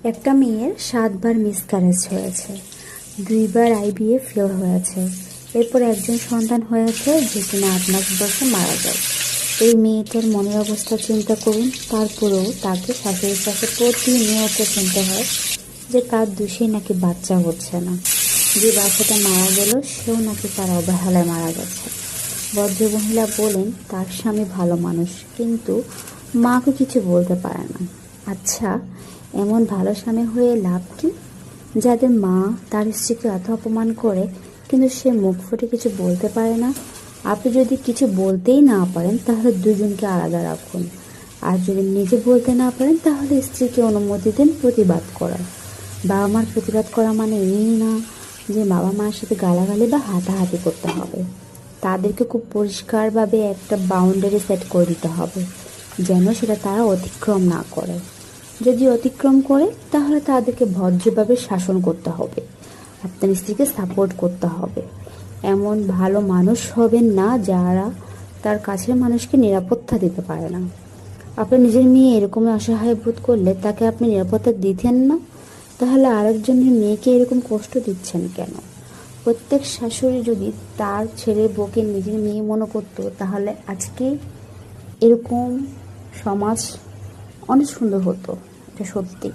একটা মেয়ের 7 বার মিসক্যারেজ হয়েছে, 2বার IVF ফেল হয়েছে, এরপর একজন সন্তান হয়েছে যে কিনা 8 মাস বয়সে মারা যায়। এই মেয়েটার মনের অবস্থা চিন্তা করুন। তারপরেও তাকে শাশুড়ির কাছে প্রতিনিয়ত শুনতে হয় যে তার দোষেই নাকি বাচ্চা হচ্ছে না, যে বাচ্চাটা মারা গেল সেও নাকি তার অবহেলায় মারা গেছে। ভদ্রমহিলা বলেন তার স্বামী ভালো মানুষ, কিন্তু মাকে কিছু বলতে পারে না। আচ্ছা, এমন ভালো স্বামী হয়ে লাভ কি, যাদের মা তার স্ত্রীকে এত অপমান করে কিন্তু সে মুখ ফুটে কিছু বলতে পারে না? আপনি যদি কিছু বলতেই না পারেন তাহলে দুজনকে আলাদা রাখুন, আর যদি নিজে বলতে না পারেন তাহলে স্ত্রীকে অনুমতি দেন প্রতিবাদ করার। বাবা মার প্রতিবাদ করা মানে এই না যে বাবা মার সাথে গালাগালি বা হাতাহাতি করতে হবে। তাদেরকে খুব পরিষ্কারভাবে একটা বাউন্ডারি সেট করে দিতে হবে, যেন সেটা তারা অতিক্রম না করে। যদি অতিক্রম করে তাহলে তাদেরকে ভদ্রভাবে শাসন করতে হবে, আপনার স্ত্রীকে সাপোর্ট করতে হবে। এমন ভালো মানুষ হবেন না যারা তার কাছের মানুষকে নিরাপত্তা দিতে পারে না। আপনার নিজের মেয়ে এরকমই অসহায় বোধ করলে তাকে আপনি নিরাপত্তা দিতেন না, তাহলে আরেকজনের মেয়েকে এরকম কষ্ট দিচ্ছেন কেন? প্রত্যেক শাশুড়ি যদি তার ছেলে বউকে নিজের মেয়ে মনে করতো তাহলে আজকে এরকম সমাজ অনেক সুন্দর হতো, এটা সত্যি।